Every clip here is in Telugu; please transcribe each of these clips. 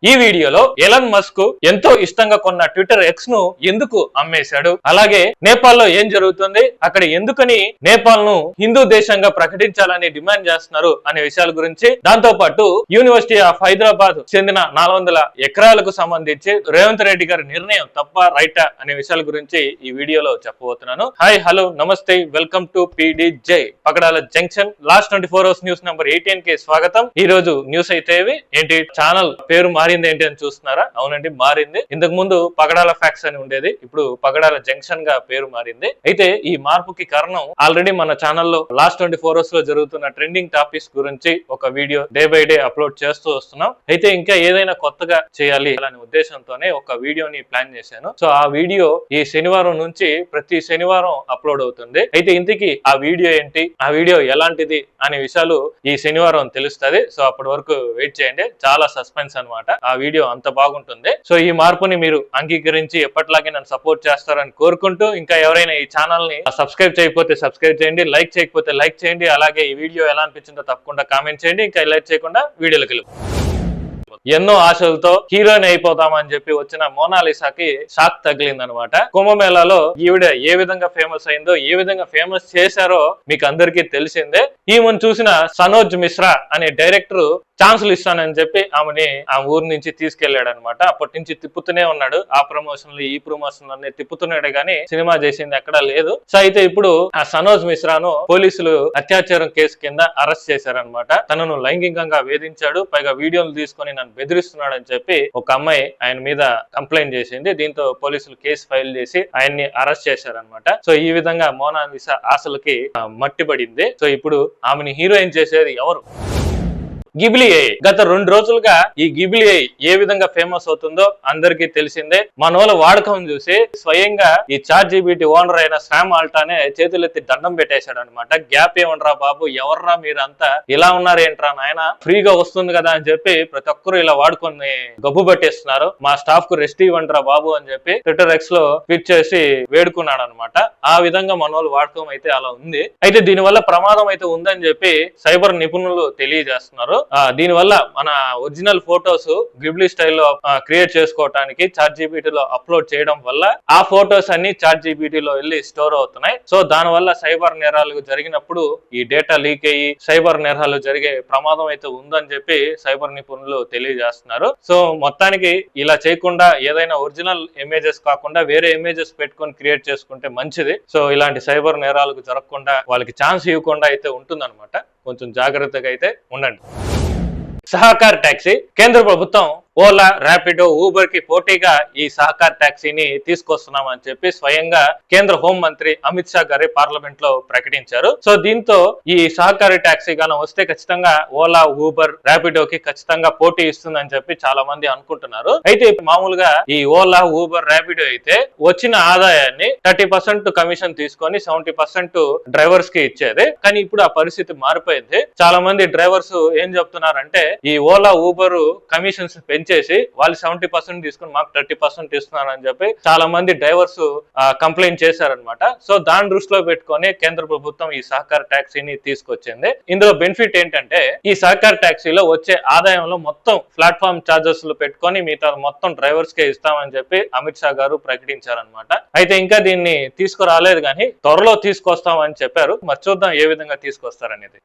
ఈ వీడియోలో ఎలన్ మస్క్ ఎంతో ఇష్టంగా కొన్న ట్విట్టర్ ఎక్స్ ను ఎందుకు అమ్మేశాడు, అలాగే నేపాల్ లో ఏం జరుగుతుంది, అక్కడ ఎందుకని నేపాల్ ను హిందూ దేశంగా ప్రకటించాలని డిమాండ్ చేస్తున్నారు అనే విషయాల గురించి, దాంతో పాటు యూనివర్సిటీ ఆఫ్ హైదరాబాద్ చెందిన 400 ఎకరాలకు సంబంధించి రేవంత్ రెడ్డి గారి నిర్ణయం తప్ప రైటా అనే విషయాల గురించి ఈ వీడియోలో చెప్పబోతున్నాను. హాయ్, హలో, నమస్తే, welcome to PDJ Pagadala junction. Last 24 hours news number 18 కి స్వాగతం. ఈ రోజు న్యూస్ అయితే ఏంటి, ఛానల్ పేరు మారింది ఏంటి అని చూస్తున్నారా? అవునండి, మారింది. ఇంతకు ముందు పగడాల ఫ్యాక్స్ అని ఉండేది, ఇప్పుడు పగడాల జంక్షన్ గా పేరు మారింది. అయితే ఈ మార్పుకి కారణం ఆల్రెడీ మన ఛానల్లో లాస్ట్ 24 అవర్స్ లో జరుగుతున్న ట్రెండింగ్ టాపిక్స్ గురించి ఒక video day by day upload చేస్తూ వస్తున్నాం. అయితే ఇంకా ఏదైనా కొత్తగా చేయాలి అనే ఉద్దేశంతోనే ఒక వీడియోని ప్లాన్ చేశాను. సో ఆ వీడియో ఈ శనివారం నుంచి ప్రతి శనివారం అప్లోడ్ అవుతుంది. అయితే ఇంతకీ ఆ వీడియో ఏంటి, ఆ వీడియో ఎలాంటిది అనే విషయాలు ఈ శనివారం తెలుస్తుంది. సో అప్పటి వరకు వెయిట్ చేయండి, చాలా సస్పెన్స్ అన్నమాట. ఆ వీడియో అంత బాగుంటుంది. సో ఈ మార్పుని మీరు అంగీకరించి ఎప్పటిలాగే నన్ను సపోర్ట్ చేస్తారని కోరుకుంటూ, ఇంకా ఎవరైనా ఈ ఛానల్ ని సబ్స్క్రైబ్ చేయకపోతే సబ్స్క్రైబ్ చేయండి, లైక్ చేయకపోతే లైక్ చేయండి, అలాగే ఈ వీడియో ఎలా అనిపించిందో తప్పకుండా కామెంట్ చేయండి. ఇంకా లైక్ చేయకుండా వీడియోలోకి వెళ్ళి ఎన్నో ఆశలతో హీరోయిన్ అయిపోతామని చెప్పి వచ్చిన మోనాలిసాకి షాక్ తగిలింది అనమాట. కుంభమేళాలో ఈవిడ ఏ విధంగా ఫేమస్ అయిందో, ఏ విధంగా ఫేమస్ చేశారో మీకు అందరికీ తెలిసిందే. ఈమెను చూసిన సనోజ్ మిశ్రా అనే డైరెక్టర్ ఛాన్సులు ఇస్తానని చెప్పి ఆమెని ఆ ఊరు నుంచి తీసుకెళ్లాడు అనమాట. అప్పటి నుంచి తిప్పుతూనే ఉన్నాడు, ఆ ప్రమోషన్లు ఈ ప్రమోషన్లు అన్ని తిప్పుతున్నాడు, కానీ సినిమా చేసింది ఎక్కడా లేదు. సో అయితే ఇప్పుడు ఆ సనోజ్ మిశ్రాను పోలీసులు అత్యాచారం కేసు కింద అరెస్ట్ చేశారనమాట. తనను లైంగికంగా వేధించాడు, పైగా వీడియోలు తీసుకొని నన్ను బెదిరిస్తున్నాడు అని చెప్పి ఒక అమ్మాయి ఆయన మీద కంప్లైంట్ చేసింది. దీంతో పోలీసులు కేసు ఫైల్ చేసి ఆయన్ని అరెస్ట్ చేశారనమాట. సో ఈ విధంగా మోనాలిసా ఆశలకి మట్టి పడింది. సో ఇప్పుడు ఆమెని హీరోయిన్ చేసేది ఎవరు? Ghibli AI. గత 2 రోజులుగా ఈ గిబ్లీ AI ఏ విధంగా ఫేమస్ అవుతుందో అందరికీ తెలిసిందే. మనోళ్ళ వాడకం చూసి స్వయంగా ఈ ChatGPT ఓనర్ అయిన శామ్ ఆల్టానే చేతులెత్తి దండం పెట్టేశాడు అనమాట. గ్యాప్ ఏమనరా బాబు, ఎవర్రా మీరంతా ఇలా ఉన్నారేంట్రా నాయన, ఫ్రీగా వస్తుంది కదా అని చెప్పి ప్రతి ఒక్కరు ఇలా వాడుకొని గబ్బు పట్టేస్తున్నారు, మా స్టాఫ్ కు రెస్ట్ ఇవ్వండిరా బాబు అని చెప్పి ట్విట్టర్ ఎక్స్ లో ట్వీట్ చేసి వేడుకున్నాడు అనమాట. ఆ విధంగా మనోళ్ళ వాడకం అయితే అలా ఉంది. అయితే దీనివల్ల ప్రమాదం అయితే ఉందని చెప్పి సైబర్ నిపుణులు తెలియజేస్తున్నారు. దీని వల్ల మన ఒరిజినల్ ఫోటోస్ గిబ్లీ స్టైల్లో క్రియేట్ చేసుకోవడానికి ChatGPT లో అప్లోడ్ చేయడం వల్ల ఆ ఫోటోస్ అన్ని ChatGPT లో వెళ్ళి స్టోర్ అవుతున్నాయి. సో దాని వల్ల సైబర్ నేరాలు జరిగినప్పుడు ఈ డేటా లీక్ అయ్యి సైబర్ నేరాలు జరిగే ప్రమాదం అయితే ఉందని చెప్పి సైబర్ నిపుణులు తెలియజేస్తున్నారు. సో మొత్తానికి ఇలా చేయకుండా ఏదైనా ఒరిజినల్ ఇమేజెస్ కాకుండా వేరే ఇమేజెస్ పెట్టుకొని క్రియేట్ చేసుకుంటే మంచిది. సో ఇలాంటి సైబర్ నేరాలకు జరగకుండా వాళ్ళకి ఛాన్స్ ఇవ్వకుండా అయితే ఉంటుందన్నమాట. కొంచెం జాగ్రత్తగా అయితే ఉండండి. సహకార్ ట్యాక్సీ. కేంద్ర ప్రభుత్వం ఓలా, ర్యాపిడో, ఊబర్ కి పోటీగా ఈ సహకార్ ట్యాక్సీని తీసుకొస్తున్నామని చెప్పి స్వయంగా కేంద్ర హోం మంత్రి అమిత్ షా గారి పార్లమెంట్ లో ప్రకటించారు. సో దీంతో ఈ సహకారి ట్యాక్సీ గాను వస్తే ఖచ్చితంగా ఓలా, ఊబర్, ర్యాపిడోకి ఖచ్చితంగా పోటీ ఇస్తుందని చెప్పి చాలా మంది అనుకుంటున్నారు. అయితే మామూలుగా ఈ ఓలా, ఊబర్, ర్యాపిడో అయితే వచ్చిన ఆదాయాన్ని 30% కమిషన్ తీసుకొని 70% డ్రైవర్స్ కి ఇచ్చేది. కానీ ఇప్పుడు ఆ పరిస్థితి మారిపోయింది. చాలా మంది డ్రైవర్స్ ఏం చెప్తున్నారంటే ఈ ఓలా, ఊబర్ కమిషన్స్ పెంచేసి వాళ్ళు 70% తీసుకుని మాకు 30% ఇస్తున్నారని చెప్పి చాలా మంది డ్రైవర్స్ కంప్లైంట్ చేశారనమాట. సో దాని దృష్టిలో పెట్టుకొని కేంద్ర ప్రభుత్వం ఈ సహకార ట్యాక్సీని తీసుకొచ్చింది. ఇందులో బెనిఫిట్ ఏంటంటే ఈ సహకార ట్యాక్సీలో వచ్చే ఆదాయంలో మొత్తం ప్లాట్ఫామ్ చార్జెస్ పెట్టుకొని మిగతా మొత్తం డ్రైవర్స్ కే ఇస్తామని చెప్పి అమిత్ షా గారు ప్రకటించారనమాట. అయితే ఇంకా దీన్ని తీసుకురాలేదు, కానీ త్వరలో తీసుకొస్తామని చెప్పారు. మరి చూద్దాం ఏ విధంగా తీసుకొస్తారనేది.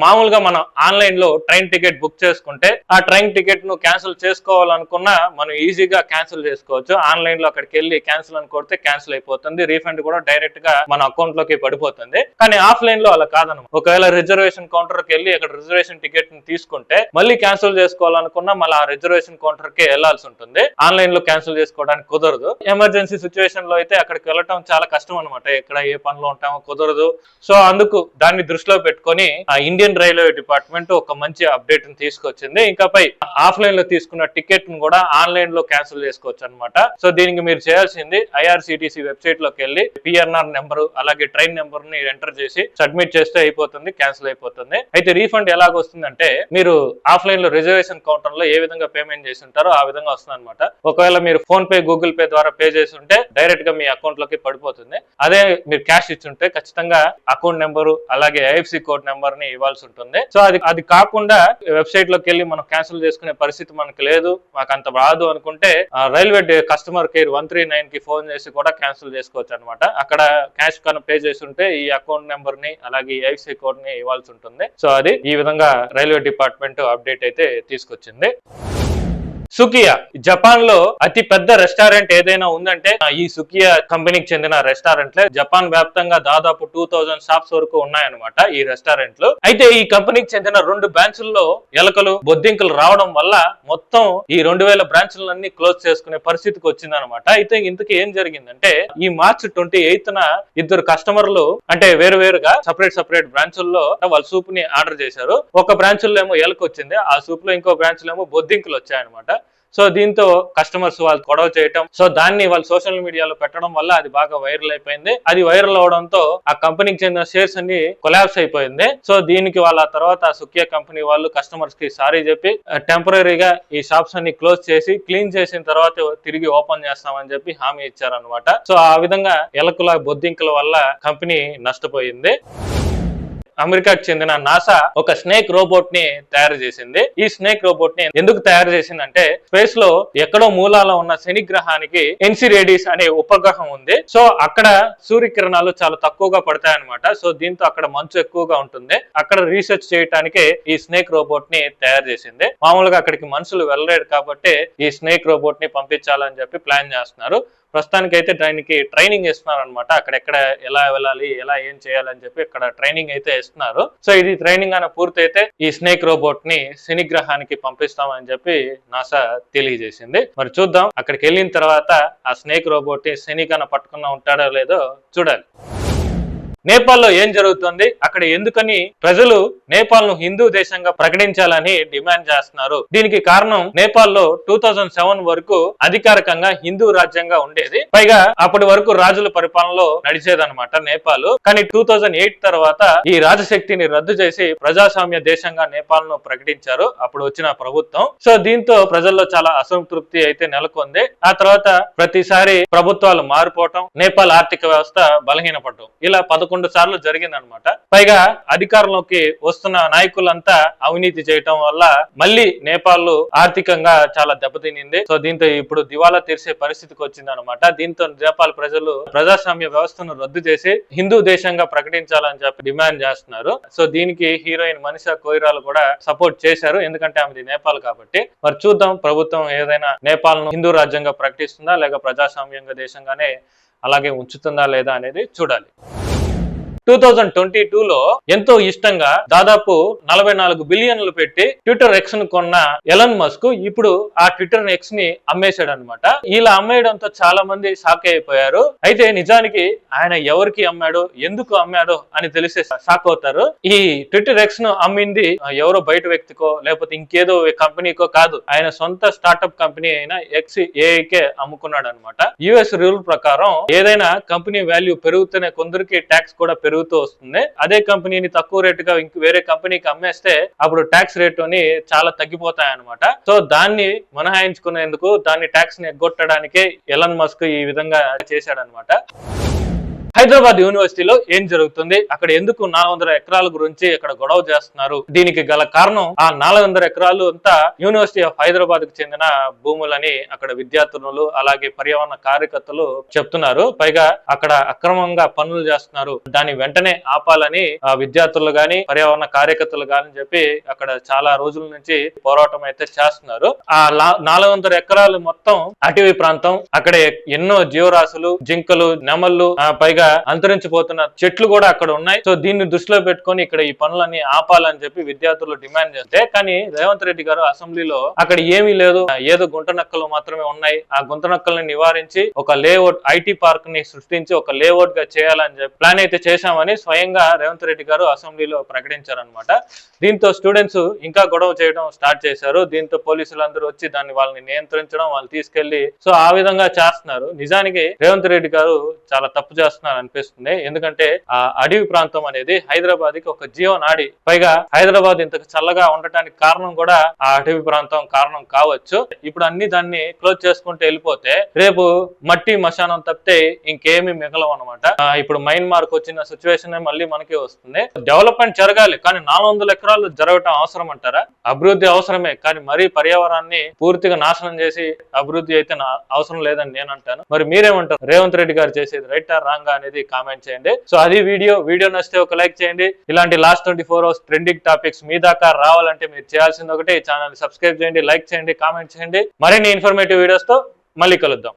మామూలుగా మనం ఆన్లైన్ లో ట్రైన్ టికెట్ బుక్ చేసుకుంటే ఆ ట్రైన్ టికెట్ ను క్యాన్సిల్ చేసుకోవాలనుకున్నా మనం ఈజీగా క్యాన్సిల్ చేసుకోవచ్చు. ఆన్లైన్ లో అక్కడికి వెళ్ళి క్యాన్సిల్ అని కొడితే క్యాన్సిల్ అయిపోతుంది, రీఫండ్ కూడా డైరెక్ట్ గా మన అకౌంట్ లోకి పడిపోతుంది. కానీ ఆఫ్లైన్ లో అలా కాదన్నమాట. ఒకవేళ రిజర్వేషన్ కౌంటర్ కి వెళ్ళి అక్కడ రిజర్వేషన్ టికెట్ ని తీసుకుంటే మళ్ళీ క్యాన్సిల్ చేసుకోవాలనుకున్నా మళ్ళీ ఆ రిజర్వేషన్ కౌంటర్ కి వెళ్లాల్సి ఉంటుంది. ఆన్లైన్ లో క్యాన్సిల్ చేసుకోవడానికి కుదరదు. ఎమర్జెన్సీ సిచ్యువేషన్ లో అయితే అక్కడికి వెళ్ళటం చాలా కష్టం అనమాట, ఎక్కడ ఏ పనిలో ఉంటామో కుదరదు. సో అందుకు దాన్ని దృష్టిలో పెట్టుకొని ఆ ఇండియన్ రైల్వే డిపార్ట్మెంట్ ఒక మంచి అప్డేట్ ని తీసుకొచ్చింది. ఇంకాపై ఆఫ్లైన్ లో తీసుకున్న టికెట్ ను కూడా ఆన్లైన్ లో క్యాన్సిల్ చేసుకోవచ్చు అనమాట. సో దీనికి మీరు చేయాల్సింది IRCTC వెబ్సైట్ లోకి వెళ్ళి PNR నెంబర్ అలాగే ట్రైన్ నెంబర్ ని ఎంటర్ చేసి సబ్మిట్ చేస్తే అయిపోతుంది, క్యాన్సిల్ అయిపోతుంది. అయితే రీఫండ్ ఎలాగొస్తుందంటే మీరు ఆఫ్లైన్ లో రిజర్వేషన్ కౌంటర్ లో ఏ విధంగా పేమెంట్ చేసి ఉంటారో ఆ విధంగా వస్తుంది అనమాట. ఒకవేళ మీరు ఫోన్ పే, గూగుల్ పే ద్వారా పే చేసి ఉంటే డైరెక్ట్ గా మీ అకౌంట్ లోకి పడిపోతుంది. అదే మీరు క్యాష్ ఇచ్చుంటే ఖచ్చితంగా అకౌంట్ నెంబరు అలాగే IFSC కోడ్ నెంబర్ ని ఇవ్వాలి ఇవ్వాల్సి ఉంటుంది. సో అది కాకుండా వెబ్సైట్ లోకి వెళ్ళి మనం క్యాన్సిల్ చేసుకునే పరిస్థితి మనకు లేదు, మాకు అంత రాదు అనుకుంటే రైల్వే కస్టమర్ కేర్ 139 కి ఫోన్ చేసి కూడా క్యాన్సిల్ చేసుకోవచ్చు అనమాట. అక్కడ క్యాష్ కన్నా పే చేసి ఉంటే ఈ అకౌంట్ నెంబర్ ని అలాగే ఐఎఫ్ఎస్సి కోడ్ ని ఇవ్వాల్సి ఉంటుంది. సో అది ఈ విధంగా రైల్వే డిపార్ట్మెంట్ అప్డేట్ అయితే తీసుకొచ్చింది. సుకియా జపాన్ లో అతి పెద్ద రెస్టారెంట్ ఏదైనా ఉందంటే ఈ సుకియా కంపెనీకి చెందిన రెస్టారెంట్లే. జపాన్ వ్యాప్తంగా దాదాపు 2000 షాప్స్ వరకు ఉన్నాయన్నమాట ఈ రెస్టారెంట్లు. అయితే ఈ కంపెనీకి చెందిన 2 బ్రాంచుల్లో ఎలకలు బొద్దింకలు రావడం వల్ల మొత్తం ఈ 2000 బ్రాంచులన్నీ క్లోజ్ చేసుకునే పరిస్థితికి వచ్చిందనమాట. అయితే ఇంతకీ ఏం జరిగిందంటే ఈ మార్చి 28న ఇద్దరు కస్టమర్లు అంటే వేరుగా సపరేట్ బ్రాంచుల్లో వాళ్ళ సూప్ ని ఆర్డర్ చేశారు. ఒక బ్రాంచుల్లో ఏమో ఎలక వచ్చింది, ఆ సూప్ లో ఇంకో బ్రాంచ్ లో ఏమో బొద్దింకలు వచ్చాయన్నమాట. సో దీంతో కస్టమర్స్ వాళ్ళు గొడవ చేయటం, సో దాన్ని వాళ్ళు సోషల్ మీడియాలో పెట్టడం వల్ల అది బాగా వైరల్ అయిపోయింది. అది వైరల్ అవడంతో ఆ కంపెనీకి చెందిన షేర్స్ అన్ని కొలాప్స్ అయిపోయింది. సో దీనికి వాళ్ళ తర్వాత సుకియా కంపెనీ వాళ్ళు కస్టమర్స్ కి సారీ చెప్పి టెంపరీగా ఈ షాప్స్ అన్ని క్లోజ్ చేసి క్లీన్ చేసిన తర్వాత తిరిగి ఓపెన్ చేస్తామని చెప్పి హామీ ఇచ్చారనమాట. సో ఆ విధంగా ఎలకల బొద్దింకల వల్ల కంపెనీ నష్టపోయింది. అమెరికాకు చెందిన నాసా ఒక స్నేక్ రోబోట్ ని తయారు చేసింది. ఈ స్నేక్ రోబోట్ ని ఎందుకు తయారు చేసిందంటే స్పేస్ లో ఎక్కడో మూలాలో ఉన్న శని గ్రహానికి ఎన్సిరేడిస్ అనే ఉపగ్రహం ఉంది. సో అక్కడ సూర్యకిరణాలు చాలా తక్కువగా పడతాయి అనమాట. సో దీంతో అక్కడ మంచు ఎక్కువగా ఉంటుంది. అక్కడ రీసెర్చ్ చేయడానికి ఈ స్నేక్ రోబోట్ ని తయారు చేసింది. మామూలుగా అక్కడికి మనుషులు వెళ్ళలేరు కాబట్టి ఈ స్నేక్ రోబోట్ ని పంపించాలని చెప్పి ప్లాన్ చేస్తున్నారు. ప్రస్తుతానికి అయితే దానికి ట్రైనింగ్ ఇస్తున్నారు అనమాట. అక్కడెక్కడ ఎలా వెళ్ళాలి, ఎలా ఏం చేయాలని చెప్పి ఇక్కడ ట్రైనింగ్ అయితే ఇస్తున్నారు. సో ఇది ట్రైనింగ్ అని పూర్తయితే ఈ స్నేక్ రోబోట్ ని శని గ్రహానికి పంపిస్తామని చెప్పి నాసా తెలియజేసింది. మరి చూద్దాం అక్కడికి వెళ్ళిన తర్వాత ఆ స్నేక్ రోబోట్ ని శని కన్నా పట్టుకున్నా ఉంటాడో లేదో చూడాలి. నేపాల్లో ఏం జరుగుతుంది, అక్కడ ఎందుకని ప్రజలు నేపాల్ ను హిందూ దేశంగా ప్రకటించాలని డిమాండ్ చేస్తున్నారు? దీనికి కారణం నేపాల్లో 2007 వరకు అధికారికంగా హిందూ రాజ్యంగా ఉండేది. పైగా అప్పటి వరకు రాజుల పరిపాలనలో నడిచేదన్నమాట నేపాల్. కానీ 2008 తర్వాత ఈ రాజశక్తిని రద్దు చేసి ప్రజాస్వామ్య దేశంగా నేపాల్ ను ప్రకటించారు అప్పుడు వచ్చిన ప్రభుత్వం. సో దీంతో ప్రజల్లో చాలా అసంతృప్తి అయితే నెలకొంది. ఆ తర్వాత ప్రతిసారి ప్రభుత్వాలు మారిపోవటం, నేపాల్ ఆర్థిక వ్యవస్థ బలహీనపడటం, ఇలా 11 సార్లు జరిగిందనమాట. పైగా అధికారంలోకి వస్తున్న నాయకులంతా అవినీతి చేయటం వల్ల మళ్ళీ నేపాల్ ఆర్థికంగా చాలా దెబ్బతినింది. సో దీంతో ఇప్పుడు దివాలా తీర్చే పరిస్థితికి వచ్చింది అనమాట. దీంతో నేపాల్ ప్రజలు ప్రజాస్వామ్య వ్యవస్థను రద్దు చేసి హిందూ దేశంగా ప్రకటించాలని చెప్పి డిమాండ్ చేస్తున్నారు. సో దీనికి హీరోయిన్ మనీషా కొయిరాలా కూడా సపోర్ట్ చేశారు, ఎందుకంటే ఆమెది నేపాల్ కాబట్టి. మరి చూద్దాం ప్రభుత్వం ఏదైనా నేపాల్ ను హిందూ రాజ్యంగా ప్రకటిస్తుందా లేక ప్రజాస్వామ్యంగా దేశంగానే అలాగే ఉంచుతుందా లేదా అనేది చూడాలి. 2022లో ఎంతో ఇష్టంగా దాదాపు 44 బిలియన్లు పెట్టి ట్విట్టర్ ఎక్స్ ను కొన్న ఎలన్ మస్క్ ఇప్పుడు ఆ ట్విట్టర్ ఎక్స్ ని అమ్మేశాడు అనమాట. ఇలా అమ్మేయడంతో చాలా మంది షాక్ అయిపోయారు. అయితే నిజానికి ఆయన ఎవరికి అమ్మాడు, ఎందుకు అమ్మాడు అని తెలిసే షాక్ అవుతారు. ఈ ట్విట్టర్ ఎక్స్ ను అమ్మింది ఎవరో బయట వ్యక్తికో లేకపోతే ఇంకేదో కంపెనీకో కాదు, ఆయన సొంత స్టార్ట్అప్ కంపెనీ అయిన XAIకే అమ్ముకున్నాడు అనమాట. యుఎస్ రూల్ ప్రకారం ఏదైనా కంపెనీ వాల్యూ పెరుగుతూనే కొందరికి ట్యాక్స్ కూడా పెరుగుతూ వస్తుంది. అదే కంపెనీని తక్కువ రేటుగా వేరే కంపెనీకి అమ్మేస్తే అప్పుడు ట్యాక్స్ రేటుని చాలా తగ్గిపోతాయి అనమాట. సో దాన్ని మినహాయించుకునేందుకు దాన్ని ట్యాక్స్ ని ఎగ్గొట్టడానికి ఎలన్ మస్క్ ఈ విధంగా చేశాడనమాట. హైదరాబాద్ యూనివర్సిటీలో ఏం జరుగుతుంది, అక్కడ ఎందుకు 400 ఎకరాల గురించి అక్కడ గొడవ చేస్తున్నారు? దీనికి గల కారణం ఆ 400 ఎకరాలు అంతా యూనివర్సిటీ ఆఫ్ హైదరాబాద్ కు చెందిన భూములని అక్కడ విద్యార్థులు అలాగే పర్యావరణ కార్యకర్తలు చెప్తున్నారు. పైగా అక్కడ అక్రమంగా పనులు చేస్తున్నారు, దాన్ని వెంటనే ఆపాలని విద్యార్థులు గాని పర్యావరణ కార్యకర్తలు గాని చెప్పి అక్కడ చాలా రోజుల నుంచి పోరాటం అయితే చేస్తున్నారు. ఆ 400 ఎకరాలు మొత్తం అటవీ ప్రాంతం. అక్కడ ఎన్నో జీవరాశులు, జింకలు, నెమళ్ళు, పైగా అంతరించిపోతున్న చెట్లు కూడా అక్కడ ఉన్నాయి. సో దీన్ని దృష్టిలో పెట్టుకొని ఇక్కడ ఈ పనులన్నీ ఆపాలని చెప్పి విద్యార్థులు డిమాండ్ చేస్తే, కానీ రేవంత్ రెడ్డి గారు అసెంబ్లీలో అక్కడ ఏమీ లేదు, ఏదో గుంట నక్కలు మాత్రమే ఉన్నాయి, ఆ గుంట నక్కల్ని నివారించి ఒక లేఅవుట్ ఐటీ పార్క్ ని సృష్టించి ఒక లేఅవుట్ గా చేయాలని చెప్పి ప్లాన్ అయితే చేశామని స్వయంగా రేవంత్ రెడ్డి గారు అసెంబ్లీలో ప్రకటించారనమాట. దీంతో స్టూడెంట్స్ ఇంకా గొడవ చేయడం స్టార్ట్ చేశారు. దీంతో పోలీసులందరూ వచ్చి దాన్ని వాళ్ళని నియంత్రించడం, వాళ్ళు తీసుకెళ్లి సో ఆ విధంగా చేస్తున్నారు. నిజానికి రేవంత్ రెడ్డి గారు చాలా తప్పు చేస్తున్నారు. అని అనిపిస్తుంది. ఎందుకంటే ఆ అడవి ప్రాంతం అనేది హైదరాబాద్ కి ఒక జీవనాడి. పైగా హైదరాబాద్ ఇంత చల్లగా ఉండటానికి కారణం కూడా ఆ అటవీ ప్రాంతం కారణం కావచ్చు. ఇప్పుడు అన్ని దాన్ని క్లోజ్ చేసుకుంటూ వెళ్ళిపోతే రేపు మట్టి మశానం తప్పితే ఇంకేమీ మిగలవు అనమాట. ఇప్పుడు మయన్మార్ కు వచ్చిన సిచ్యువేషన్ మళ్ళీ మనకి వస్తుంది. డెవలప్మెంట్ జరగాలి, కానీ 400 ఎకరాలు జరగటం అవసరం అంటారా? అభివృద్ధి అవసరమే, కానీ మరీ పర్యావరణాన్ని పూర్తిగా నాశనం చేసి అభివృద్ధి అయితే అవసరం లేదని నేను అంటాను. మరి మీరేమంటారు? రేవంత్ రెడ్డి గారు చేసేది రైటా రాంగా అనేది కామెంట్ చేయండి. సో అది వీడియో నచ్చితే ఒక లైక్ చేయండి. ఇలాంటి లాస్ట్ 24 అవర్స్ ట్రెండింగ్ టాపిక్స్ మీ దాకా రావాలంటే మీరు చేయాల్సింది ఒకటే, ఛానల్ సబ్స్క్రైబ్ చేయండి, లైక్ చేయండి, కామెంట్ చేయండి. మరిన్ని ఇన్ఫర్మేటివ్ వీడియోస్ తో మళ్ళీ కలుద్దాం.